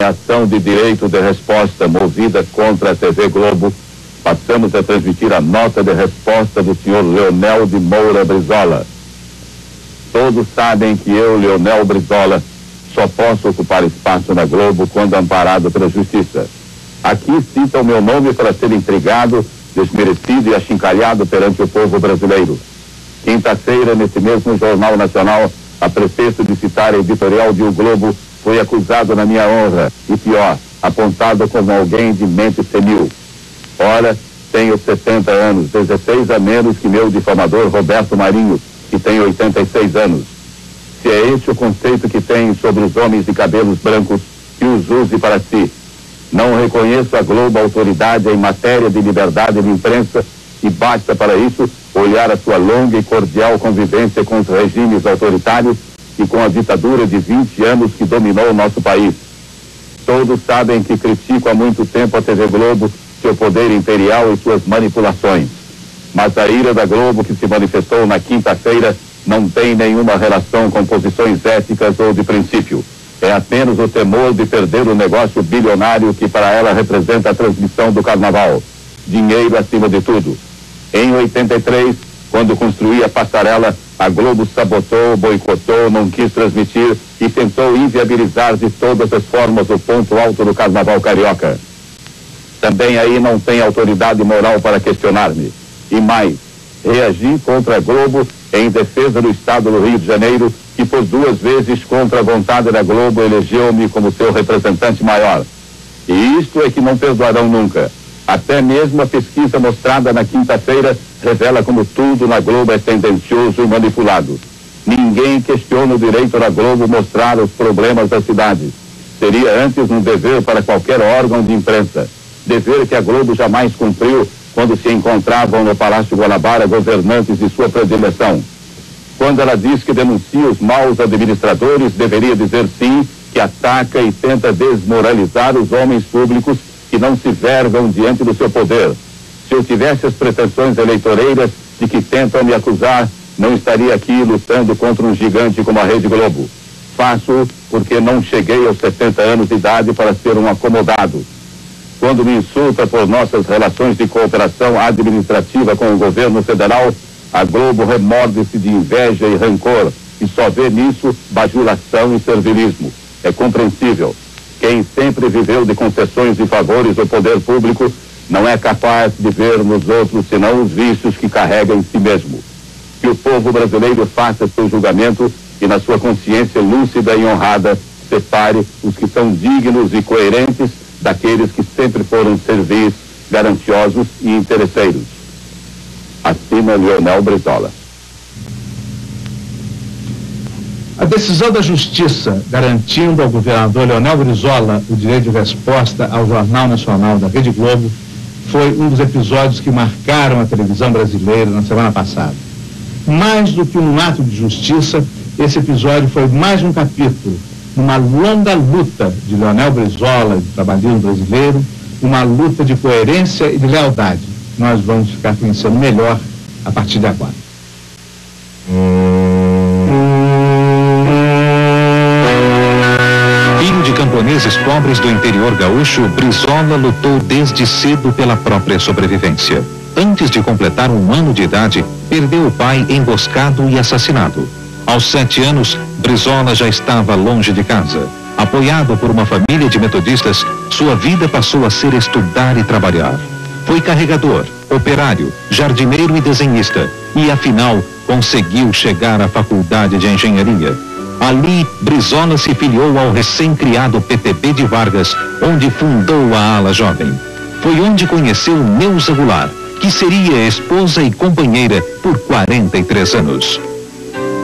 ação de direito de resposta movida contra a TV Globo, passamos a transmitir a nota de resposta do senhor Leonel de Moura Brizola. Todos sabem que eu, Leonel Brizola, só posso ocupar espaço na Globo quando amparado pela justiça. Aqui cita o meu nome para ser intrigado, desmerecido e achincalhado perante o povo brasileiro. Quinta-feira, nesse mesmo Jornal Nacional, a prefeito de citar a editorial de O Globo foi acusado na minha honra e, pior, apontado como alguém de mente senil. Ora, tenho 70 anos, 16 a menos que meu difamador Roberto Marinho, que tem 86 anos. Se é esse o conceito que tem sobre os homens de cabelos brancos, que os use para si. Não reconheço a Globo autoridade em matéria de liberdade de imprensa e basta para isso olhar a sua longa e cordial convivência com os regimes autoritários e com a ditadura de 20 anos que dominou o nosso país. Todos sabem que critico há muito tempo a TV Globo, seu poder imperial e suas manipulações. Mas a ira da Globo que se manifestou na quinta-feira não tem nenhuma relação com posições éticas ou de princípio. É apenas o temor de perder o negócio bilionário que para ela representa a transmissão do carnaval. Dinheiro acima de tudo. Em 83, quando construía a passarela, a Globo sabotou, boicotou, não quis transmitir e tentou inviabilizar de todas as formas o ponto alto do carnaval carioca. Também aí não tem autoridade moral para questionar-me. E mais, reagi contra a Globo em defesa do Estado do Rio de Janeiro, que por 2 vezes contra a vontade da Globo elegeu-me como seu representante maior. E isto é que não perdoarão nunca. Até mesmo a pesquisa mostrada na quinta-feira revela como tudo na Globo é tendencioso e manipulado. Ninguém questiona o direito da Globo mostrar os problemas da cidade. Seria antes um dever para qualquer órgão de imprensa. Dever que a Globo jamais cumpriu quando se encontravam no Palácio Guanabara governantes de sua predileção. Quando ela diz que denuncia os maus administradores, deveria dizer sim que ataca e tenta desmoralizar os homens públicos que não se vergam diante do seu poder. Se eu tivesse as pretensões eleitoreiras de que tentam me acusar, não estaria aqui lutando contra um gigante como a Rede Globo. Faço porque não cheguei aos 70 anos de idade para ser um acomodado. Quando me insulta por nossas relações de cooperação administrativa com o governo federal, a Globo remorde-se de inveja e rancor e só vê nisso bajulação e servilismo. É compreensível. Quem sempre viveu de concessões e favores ao poder público não é capaz de ver nos outros senão os vícios que carrega em si mesmo. Que o povo brasileiro faça seu julgamento e, na sua consciência lúcida e honrada, separe os que são dignos e coerentes daqueles que sempre foram servis, gananciosos e interesseiros. Assina Leonel Brizola. A decisão da Justiça garantindo ao governador Leonel Brizola o direito de resposta ao Jornal Nacional da Rede Globo foi um dos episódios que marcaram a televisão brasileira na semana passada. Mais do que um ato de justiça, esse episódio foi mais um capítulo numa longa luta de Leonel Brizola e do trabalhismo brasileiro, uma luta de coerência e de lealdade. Nós vamos ficar conhecendo melhor a partir de agora. Filho de camponeses pobres do interior gaúcho, Brizola lutou desde cedo pela própria sobrevivência. Antes de completar 1 ano de idade, perdeu o pai emboscado e assassinado. Aos 7 anos, Brizola já estava longe de casa. Apoiado por uma família de metodistas, sua vida passou a ser estudar e trabalhar. Foi carregador, operário, jardineiro e desenhista, e afinal conseguiu chegar à faculdade de engenharia. Ali, Brizola se filiou ao recém-criado PTB de Vargas, onde fundou a ala jovem. Foi onde conheceu Neuza Goulart, que seria esposa e companheira por 43 anos.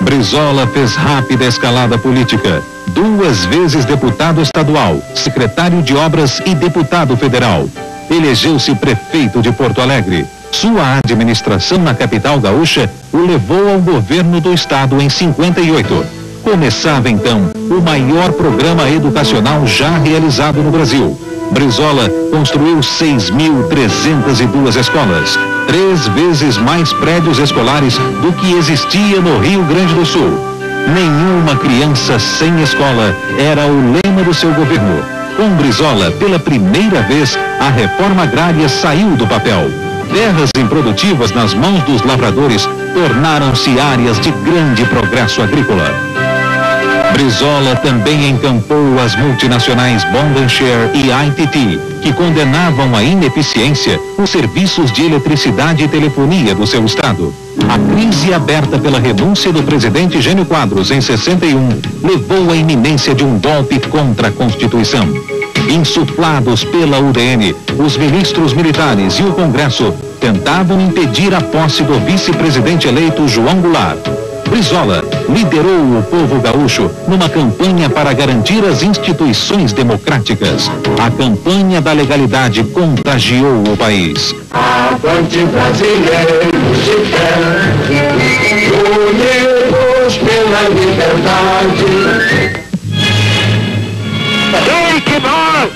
Brizola fez rápida escalada política. 2 vezes deputado estadual, secretário de obras e deputado federal. Elegeu-se prefeito de Porto Alegre. Sua administração na capital gaúcha o levou ao governo do estado em 58. Começava então o maior programa educacional já realizado no Brasil. Brizola construiu 6.302 escolas, 3 vezes mais prédios escolares do que existia no Rio Grande do Sul. Nenhuma criança sem escola era o lema do seu governo. Com Brizola, pela primeira vez, a reforma agrária saiu do papel. Terras improdutivas nas mãos dos lavradores tornaram-se áreas de grande progresso agrícola. Brizola também encampou as multinacionais Bond & Share e ITT, que condenavam a ineficiência os serviços de eletricidade e telefonia do seu estado. A crise aberta pela renúncia do presidente Jânio Quadros em 61 levou à iminência de um golpe contra a Constituição. Insuflados pela UDN, os ministros militares e o Congresso tentavam impedir a posse do vice-presidente eleito João Goulart. Brizola liderou o povo gaúcho numa campanha para garantir as instituições democráticas. A campanha da legalidade contagiou o país. Avante brasileiros de pé, unidos pela liberdade. Sei que nós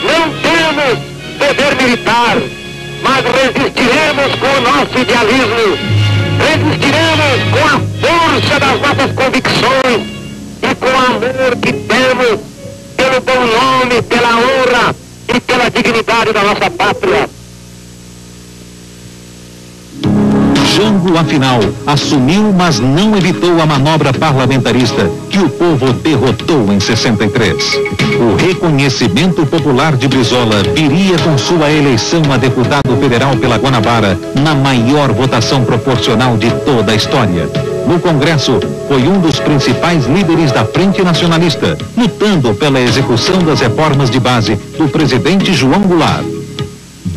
não temos poder militar, mas resistiremos com o nosso idealismo. Resistiremos com a força das nossas convicções e com o amor que temos pelo bom nome, pela honra e pela dignidade da nossa pátria. Jango, afinal, assumiu, mas não evitou a manobra parlamentarista que o povo derrotou em 63. O reconhecimento popular de Brizola viria com sua eleição a deputado federal pela Guanabara na maior votação proporcional de toda a história. No Congresso, foi um dos principais líderes da Frente Nacionalista, lutando pela execução das reformas de base do presidente João Goulart.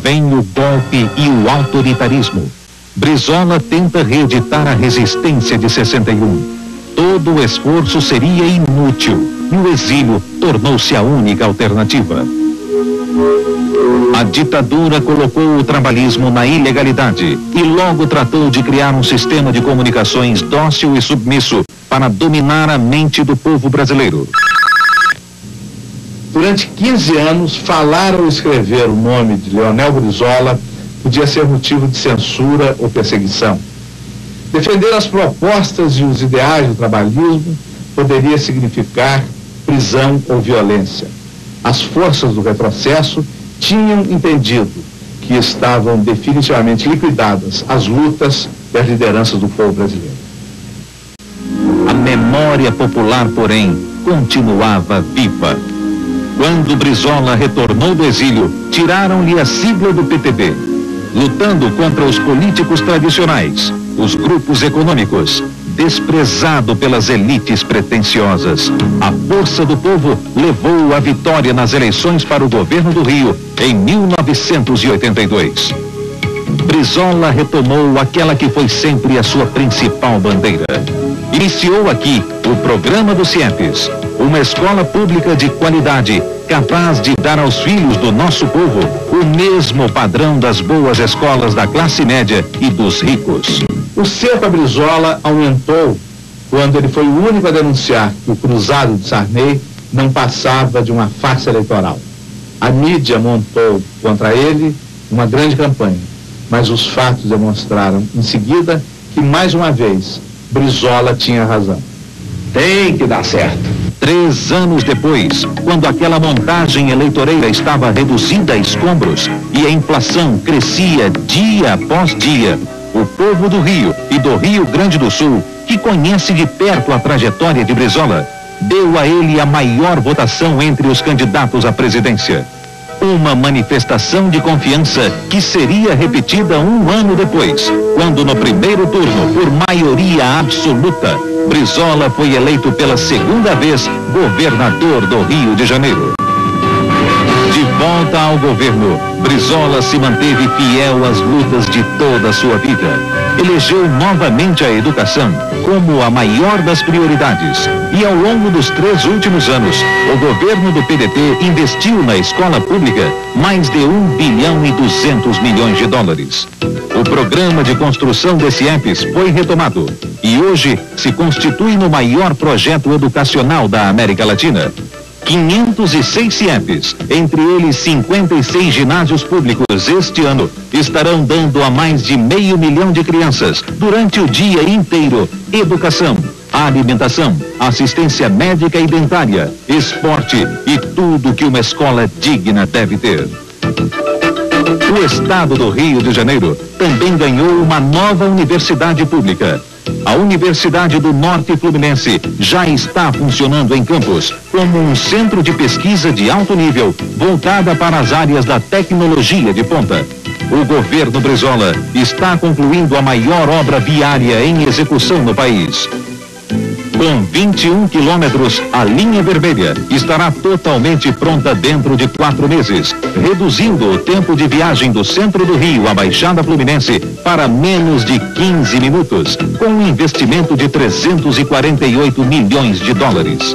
Vem o golpe e o autoritarismo. Brizola tenta reeditar a resistência de 61. Todo o esforço seria inútil e o exílio tornou-se a única alternativa. A ditadura colocou o trabalhismo na ilegalidade e logo tratou de criar um sistema de comunicações dócil e submisso para dominar a mente do povo brasileiro. Durante 15 anos, falar ou escrever o nome de Leonel Brizola podia ser motivo de censura ou perseguição. Defender as propostas e os ideais do trabalhismo poderia significar prisão ou violência. As forças do retrocesso tinham entendido que estavam definitivamente liquidadas as lutas e as lideranças do povo brasileiro. A memória popular, porém, continuava viva. Quando Brizola retornou do exílio, tiraram-lhe a sigla do PTB. Lutando contra os políticos tradicionais, os grupos econômicos, desprezado pelas elites pretensiosas. A força do povo levou a vitória nas eleições para o governo do Rio em 1982. Brizola retomou aquela que foi sempre a sua principal bandeira. Iniciou aqui o programa do CIEPS, uma escola pública de qualidade, capaz de dar aos filhos do nosso povo o mesmo padrão das boas escolas da classe média e dos ricos. O cerco a Brizola aumentou quando ele foi o único a denunciar que o cruzado de Sarney não passava de uma farsa eleitoral. A mídia montou contra ele uma grande campanha, mas os fatos demonstraram em seguida que, mais uma vez, Brizola tinha razão. Tem que dar certo. 3 anos depois, quando aquela montagem eleitoreira estava reduzida a escombros e a inflação crescia dia após dia, o povo do Rio e do Rio Grande do Sul, que conhece de perto a trajetória de Brizola, deu a ele a maior votação entre os candidatos à presidência. Uma manifestação de confiança que seria repetida 1 ano depois, quando no primeiro turno, por maioria absoluta, Brizola foi eleito pela 2ª vez governador do Rio de Janeiro. De volta ao governo, Brizola se manteve fiel às lutas de toda a sua vida. Elegeu novamente a educação como a maior das prioridades. E ao longo dos 3 últimos anos, o governo do PDT investiu na escola pública mais de US$ 1,2 bilhão. O programa de construção desse CIEPS foi retomado e hoje se constitui no maior projeto educacional da América Latina. 506 CIEPs, entre eles 56 ginásios públicos, este ano estarão dando a mais de 500 mil de crianças, durante o dia inteiro, educação, alimentação, assistência médica e dentária, esporte e tudo que uma escola digna deve ter. O estado do Rio de Janeiro também ganhou uma nova universidade pública. A Universidade do Norte Fluminense já está funcionando em Campos como um centro de pesquisa de alto nível, voltada para as áreas da tecnologia de ponta. O governo Brizola está concluindo a maior obra viária em execução no país. Com 21 quilômetros, a linha vermelha estará totalmente pronta dentro de 4 meses, reduzindo o tempo de viagem do centro do Rio à Baixada Fluminense para menos de 15 minutos, com um investimento de 348 milhões de dólares.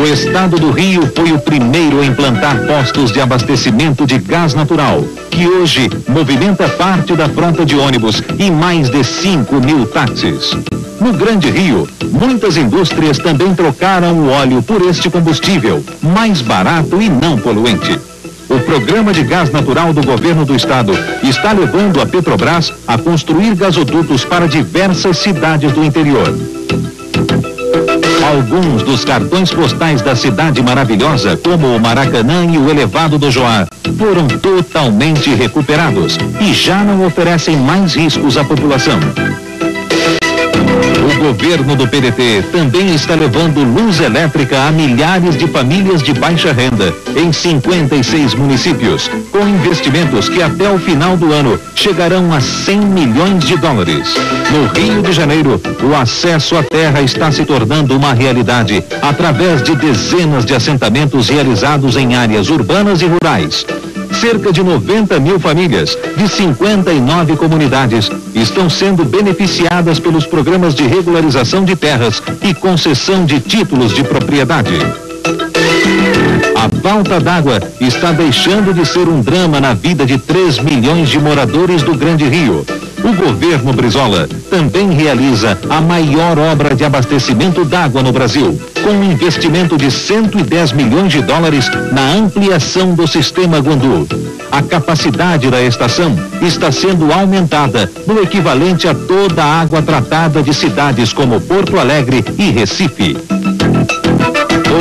O estado do Rio foi o primeiro a implantar postos de abastecimento de gás natural, que hoje movimenta parte da frota de ônibus e mais de 5 mil táxis. No Grande Rio, muitas indústrias também trocaram o óleo por este combustível, mais barato e não poluente. O programa de gás natural do governo do estado está levando a Petrobras a construir gasodutos para diversas cidades do interior. Alguns dos cartões postais da cidade maravilhosa, como o Maracanã e o Elevado do Joá, foram totalmente recuperados e já não oferecem mais riscos à população. O governo do PDT também está levando luz elétrica a milhares de famílias de baixa renda em 56 municípios, com investimentos que até o final do ano chegarão a 100 milhões de dólares. No Rio de Janeiro, o acesso à terra está se tornando uma realidade através de dezenas de assentamentos realizados em áreas urbanas e rurais. Cerca de 90 mil famílias de 59 comunidades estão sendo beneficiadas pelos programas de regularização de terras e concessão de títulos de propriedade. A falta d'água está deixando de ser um drama na vida de 3 milhões de moradores do Grande Rio. O governo Brizola também realiza a maior obra de abastecimento d'água no Brasil, com um investimento de 110 milhões de dólares na ampliação do sistema Guandu. A capacidade da estação está sendo aumentada no equivalente a toda a água tratada de cidades como Porto Alegre e Recife.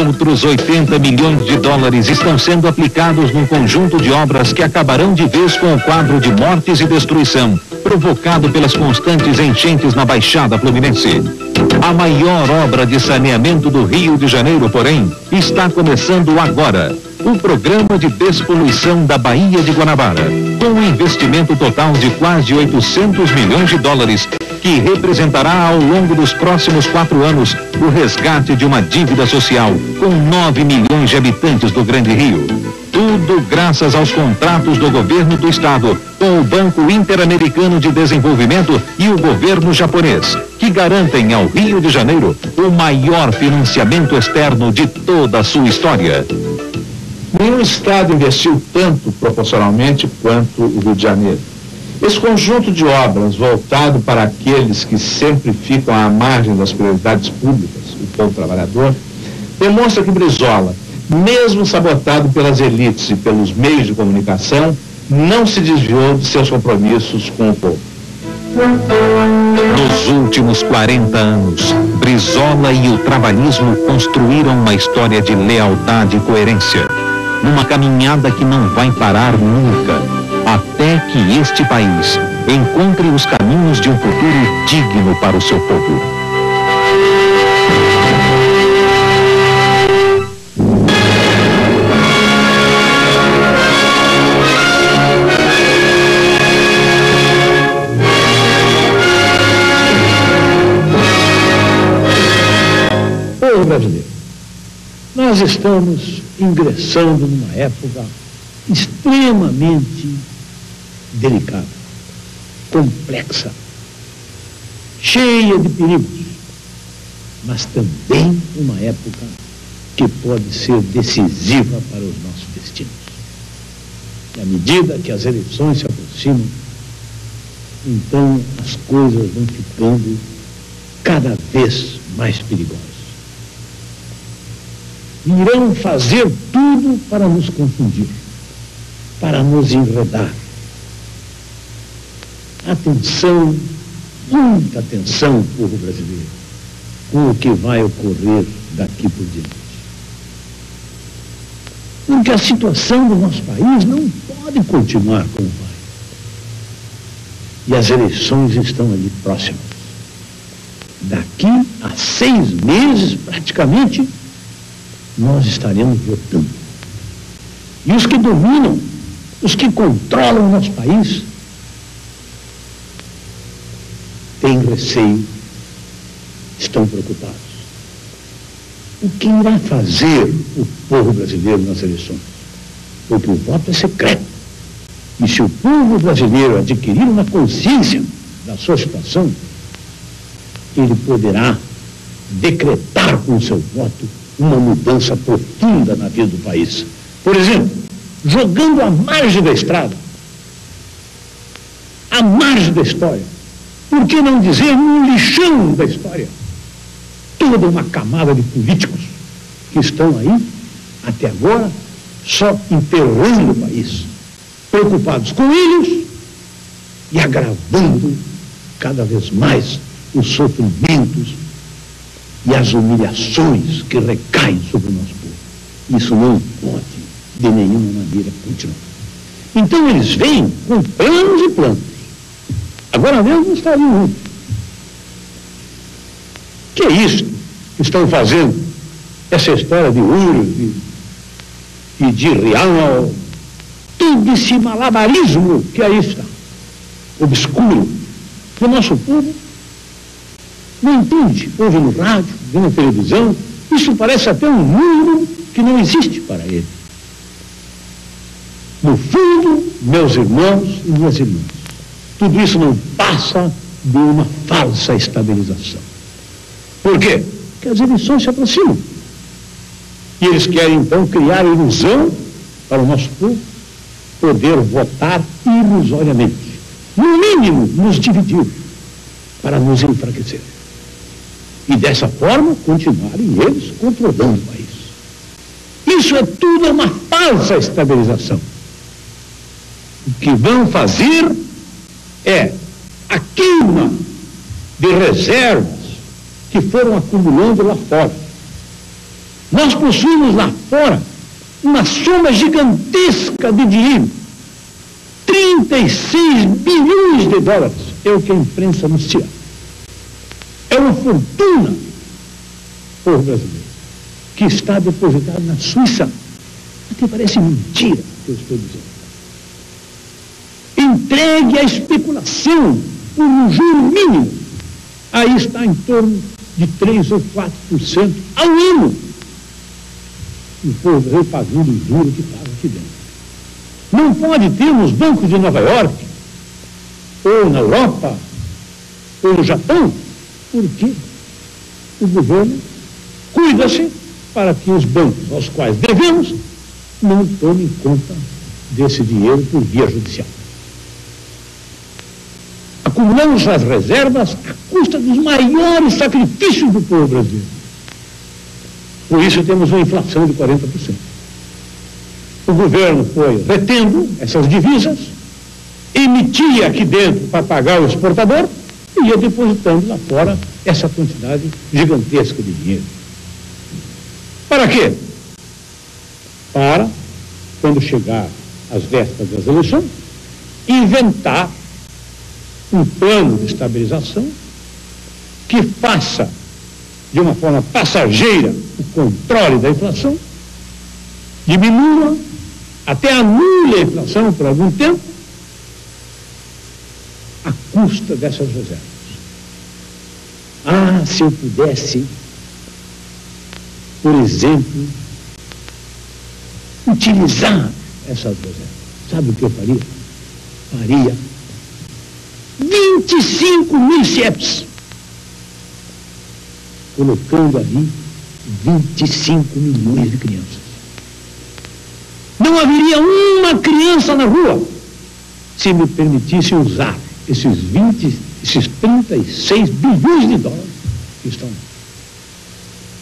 Outros 80 milhões de dólares estão sendo aplicados num conjunto de obras que acabarão de vez com o quadro de mortes e destruição provocado pelas constantes enchentes na Baixada Fluminense. A maior obra de saneamento do Rio de Janeiro, porém, está começando agora. O programa de despoluição da Baía de Guanabara, com um investimento total de quase 800 milhões de dólares, que representará ao longo dos próximos 4 anos o resgate de uma dívida social com 9 milhões de habitantes do Grande Rio. Tudo graças aos contratos do governo do estado com o Banco Interamericano de Desenvolvimento e o governo japonês, que garantem ao Rio de Janeiro o maior financiamento externo de toda a sua história. Nenhum estado investiu tanto proporcionalmente quanto o Rio de Janeiro. Esse conjunto de obras voltado para aqueles que sempre ficam à margem das prioridades públicas, o povo trabalhador, demonstra que Brizola, mesmo sabotado pelas elites e pelos meios de comunicação, não se desviou de seus compromissos com o povo. Nos últimos 40 anos, Brizola e o trabalhismo construíram uma história de lealdade e coerência, numa caminhada que não vai parar nunca, até que este país encontre os caminhos de um futuro digno para o seu povo. Povo brasileiro, nós estamos ingressando numa época extremamente delicada, complexa, cheia de perigos, mas também uma época que pode ser decisiva para os nossos destinos. E à medida que as eleições se aproximam, então as coisas vão ficando cada vez mais perigosas. Irão fazer tudo para nos confundir, para nos enredar. Atenção, muita atenção, povo brasileiro. com o que vai ocorrer daqui por diante. Porque a situação do nosso país não pode continuar como vai. E as eleições estão ali próximas. Daqui a 6 meses, praticamente, nós estaremos votando. E os que dominam, os que controlam o nosso país, têm receio, estão preocupados. O que irá fazer o povo brasileiro nas eleições? Porque o voto é secreto. E se o povo brasileiro adquirir uma consciência da sua situação, ele poderá decretar com o seu voto uma mudança profunda na vida do país. Por exemplo, jogando à margem da estrada, à margem da história, por que não dizer no lixão da história, toda uma camada de políticos que estão aí, até agora, só enterrando o país, preocupados com eles e agravando cada vez mais os sofrimentos e as humilhações que recaem sobre o nosso povo. Isso não pode, de nenhuma maneira, continuar. Então eles vêm com planos e planos. Agora mesmo estariam juntos. Que é isso que estão fazendo? Essa história de ouro e de real, todo esse malabarismo que aí está, obscuro, que o nosso povo não entende. Ouve no rádio, vê na televisão, isso parece até um mundo que não existe para ele. No fundo, meus irmãos e minhas irmãs, tudo isso não passa de uma falsa estabilização. Por quê? Porque as eleições se aproximam. E eles querem, então, criar ilusão para o nosso povo poder votar ilusoriamente. No mínimo, nos dividir, para nos enfraquecer. E dessa forma, continuarem eles controlando o país. Isso é tudo uma falsa estabilização. O que vão fazer é a queima de reservas que foram acumulando lá fora. Nós possuímos lá fora uma soma gigantesca de dinheiro. 36 bilhões de dólares é o que a imprensa anuncia. É uma fortuna, povo brasileiro, que está depositada na Suíça. Até parece mentira que eu estou dizendo. Entregue à especulação por um juro mínimo. Aí está em torno de 3 ou 4% ao ano. E o povo brasileiro pagando o juro que paga aqui dentro. Não pode ter nos bancos de Nova York, ou na Europa, ou no Japão, porque o governo cuida-se para que os bancos aos quais devemos não tomem conta desse dinheiro por via judicial. Acumulamos as reservas à custa dos maiores sacrifícios do povo brasileiro. Por isso temos uma inflação de 40%. O governo foi retendo essas divisas, emitia aqui dentro para pagar o exportador e ia depositando lá fora essa quantidade gigantesca de dinheiro. Para quê? Para, quando chegar às vésperas das eleições, inventar um plano de estabilização que faça, de uma forma passageira, o controle da inflação, diminua, até anule a inflação por algum tempo, à custa dessas reservas. Ah, se eu pudesse, por exemplo, utilizar essas reservas, sabe o que eu faria? Faria 25 mil CIEPs, colocando ali 25 milhões de crianças. Não haveria uma criança na rua se me permitisse usar esses 36 bilhões de dólares que estão.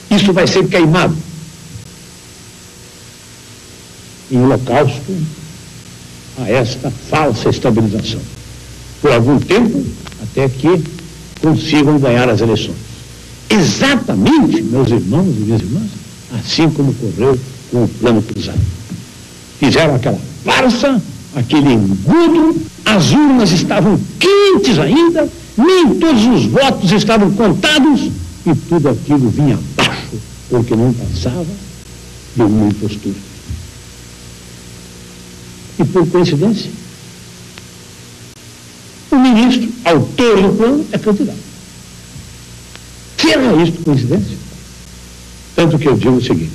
Isso vai ser queimado em holocausto a esta falsa estabilização. Por algum tempo, até que consigam ganhar as eleições. exatamente, meus irmãos e minhas irmãs, assim como ocorreu com o Plano Cruzado. Fizeram aquela farsa, aquele engodo, as urnas estavam quentes ainda, nem todos os votos estavam contados, e tudo aquilo vinha abaixo, porque não passava de uma impostura. E por coincidência, o ministro, autor do plano, é candidato. Será isto coincidência? Tanto que eu digo o seguinte: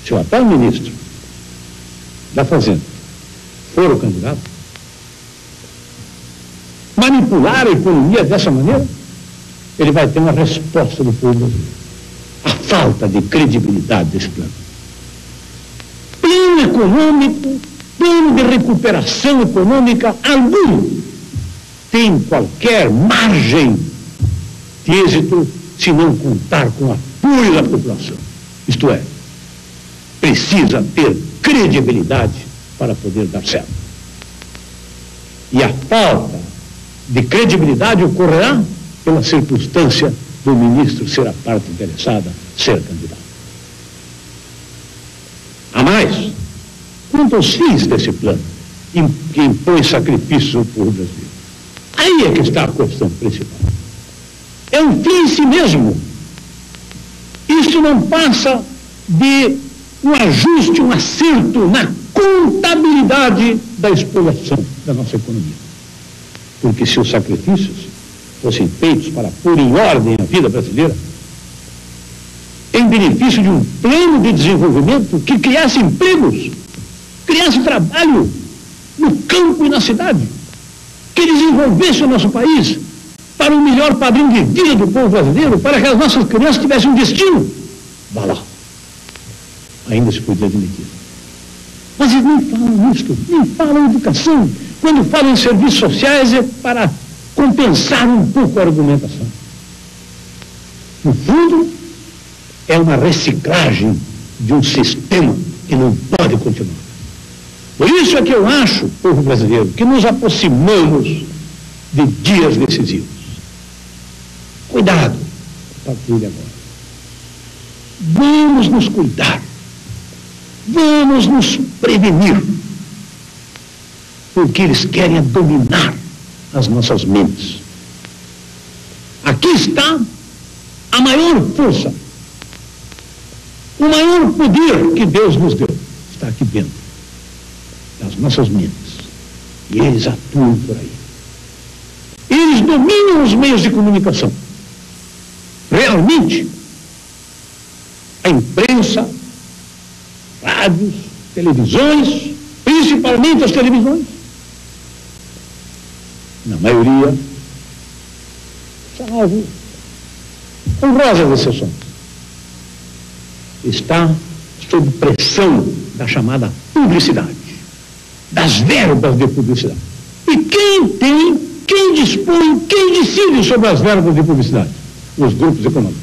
se o atual ministro da Fazenda for o candidato, manipular a economia dessa maneira, ele vai ter uma resposta do povo brasileiro. A falta de credibilidade desse plano. Plano econômico, plano de recuperação econômica algum tem qualquer margem de êxito se não contar com o apoio da população. Isto é, precisa ter credibilidade para poder dar certo. E a falta de credibilidade ocorrerá pela circunstância do ministro ser a parte interessada, ser candidato. A mais, quanto aos fins desse plano, que impõe sacrifício ao povo brasileiro, aí é que está a questão principal. É um fim em si mesmo. Isso não passa de um ajuste, um acerto na contabilidade da exploração da nossa economia. Porque se os sacrifícios fossem feitos para pôr em ordem a vida brasileira, em benefício de um plano de desenvolvimento que criasse empregos, criasse trabalho no campo e na cidade, que desenvolvesse o nosso país para um melhor padrão de vida do povo brasileiro, para que as nossas crianças tivessem um destino, vá lá. Ainda se podia admitir. Mas eles nem falam nisto, nem falam em educação. Quando falam em serviços sociais é para compensar um pouco a argumentação. No fundo, é uma reciclagem de um sistema que não pode continuar. Por isso é que eu acho, povo brasileiro, que nos aproximamos de dias decisivos. Cuidado a partir de agora. Vamos nos cuidar. Vamos nos prevenir. Porque eles querem dominar as nossas mentes. Aqui está a maior força, o maior poder que Deus nos deu. Está aqui dentro das nossas mentes. E eles atuam por aí. Eles dominam os meios de comunicação. Realmente, a imprensa, rádios, televisões, principalmente as televisões, na maioria, salvo honrosas exceções, está sob pressão da chamada publicidade, das verbas de publicidade. E quem tem, quem dispõe, quem decide sobre as verbas de publicidade? Os grupos econômicos,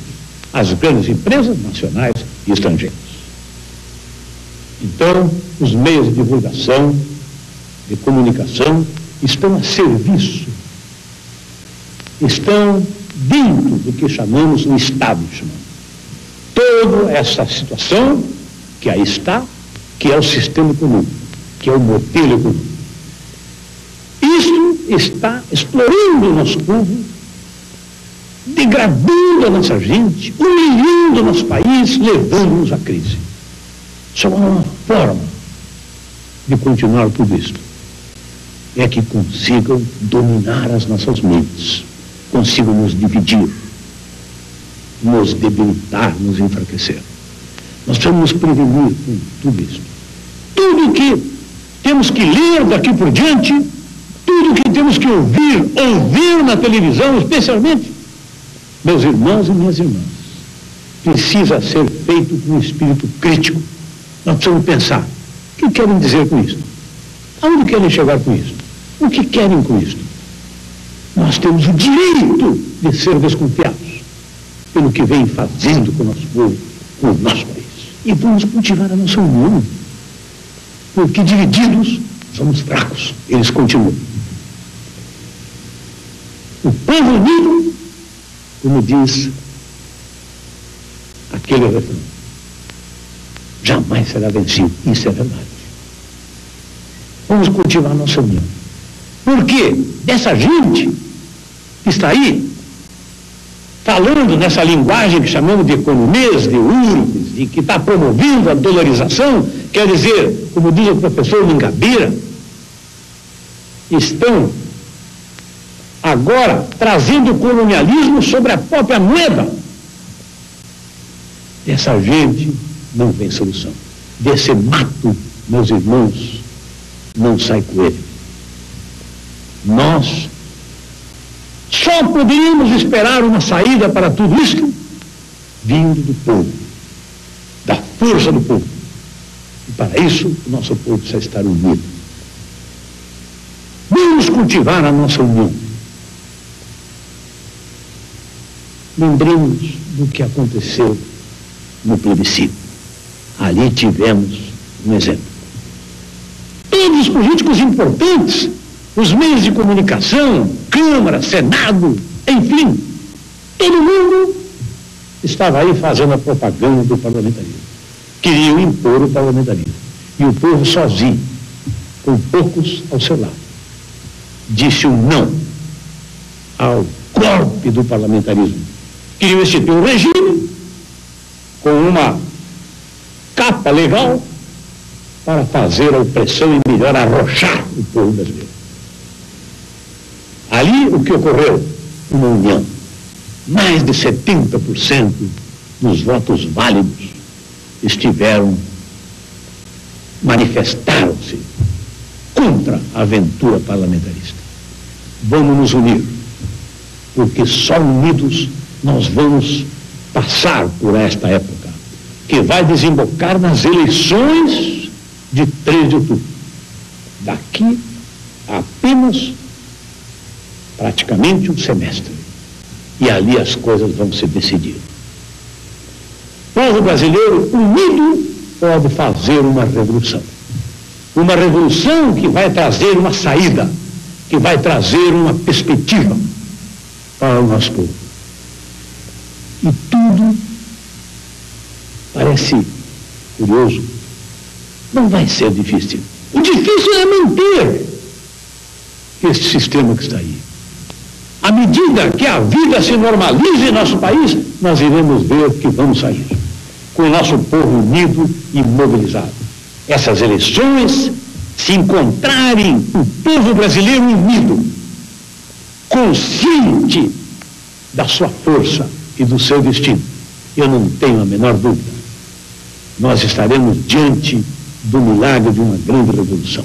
as grandes empresas nacionais e estrangeiras. Então, os meios de divulgação, de comunicação, estão a serviço, estão dentro do que chamamos o establishment. Toda essa situação que aí está, que é o sistema econômico, que é o modelo econômico. Isso está explorando o nosso povo, degradando a nossa gente, humilhando o nosso país, levando-nos à crise. Só uma forma de continuar tudo isso é que consigam dominar as nossas mentes, consigam nos dividir, nos debilitar, nos enfraquecer. Nós precisamos nos prevenir com tudo isso. Tudo que temos que ler daqui por diante, tudo que temos que ouvir na televisão, especialmente, meus irmãos e minhas irmãs, precisa ser feito com um espírito crítico. Nós precisamos pensar, o que querem dizer com isso? Aonde querem chegar com isso? O que querem com isso? Nós temos o direito de ser desconfiados pelo que vem fazendo com o nosso povo, com o nosso país. E vamos cultivar a nossa união, porque divididos somos fracos. Eles continuam. O povo unido, como diz aquele refrão. Jamais será vencido. Isso é verdade. Vamos cultivar a nossa união. Porque dessa gente que está aí, falando nessa linguagem que chamamos de economês, de urbes, e que está promovendo a dolarização, quer dizer, como diz o professor Mingabira, estão agora trazendo o colonialismo sobre a própria moeda. Dessa gente não vem solução. Desse mato, meus irmãos, não sai coelho. Nós só poderíamos esperar uma saída para tudo isso vindo do povo, da força do povo. E para isso, o nosso povo precisa estar unido. Vamos cultivar a nossa união. Lembremos do que aconteceu no plebiscito. Ali tivemos um exemplo. Todos os políticos importantes, os meios de comunicação, Câmara, Senado, enfim, todo mundo estava aí fazendo a propaganda do parlamentarismo. Queriam impor o parlamentarismo. E o povo sozinho, com poucos ao seu lado, disse um não ao golpe do parlamentarismo. Queriam instituir um regime com uma capa legal para fazer a opressão e melhor arrochar o povo brasileiro. Ali o que ocorreu? Uma união. Mais de 70% dos votos válidos manifestaram-se contra a aventura parlamentarista. Vamos nos unir, porque só unidos nós vamos passar por esta época, que vai desembocar nas eleições de 3 de outubro. Daqui a apenas praticamente um semestre. E ali as coisas vão se decidir. O povo brasileiro unido pode fazer uma revolução. Uma revolução que vai trazer uma saída, que vai trazer uma perspectiva para o nosso povo. E tudo parece curioso. Não vai ser difícil. O difícil é manter esse sistema que está aí. À medida que a vida se normalize em nosso país, nós iremos ver que vamos sair, com o nosso povo unido e mobilizado. Essas eleições, se encontrarem o povo brasileiro unido, consciente da sua força e do seu destino, eu não tenho a menor dúvida, nós estaremos diante do milagre de uma grande revolução.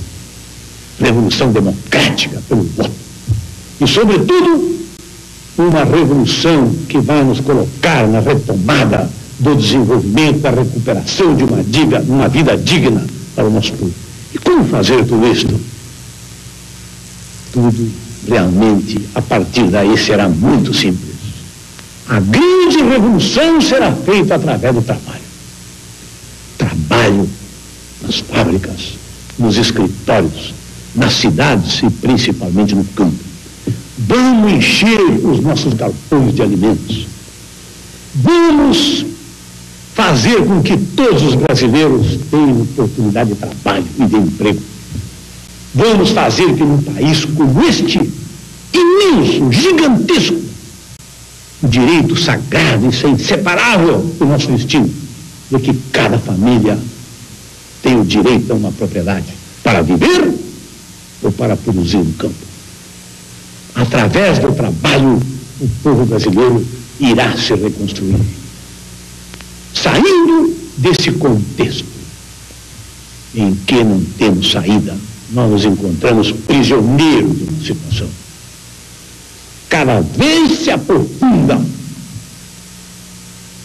Revolução democrática pelo voto. E, sobretudo, uma revolução que vai nos colocar na retomada do desenvolvimento, da recuperação de uma vida digna para o nosso povo. E como fazer tudo isto? Tudo realmente, a partir daí, será muito simples. A grande revolução será feita através do trabalho. Trabalho nas fábricas, nos escritórios, nas cidades e principalmente no campo. Vamos encher os nossos galpões de alimentos. Vamos fazer com que todos os brasileiros tenham oportunidade de trabalho e de emprego. Vamos fazer que num país como este, imenso, gigantesco, o direito sagrado e inseparável do nosso destino, de que cada família tem o direito a uma propriedade para viver ou para produzir no campo. Através do trabalho, o povo brasileiro irá se reconstruir. Saindo desse contexto em que não temos saída, nós nos encontramos prisioneiros de uma situação. Cada vez se aprofunda,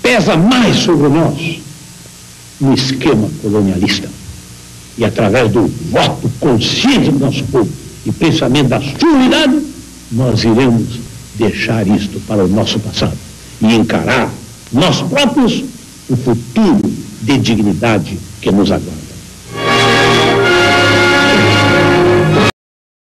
pesa mais sobre nós um esquema colonialista. E através do voto consciente do nosso povo, e principalmente da sua unidade, nós iremos deixar isto para o nosso passado e encarar nós próprios o futuro de dignidade que nos aguarda.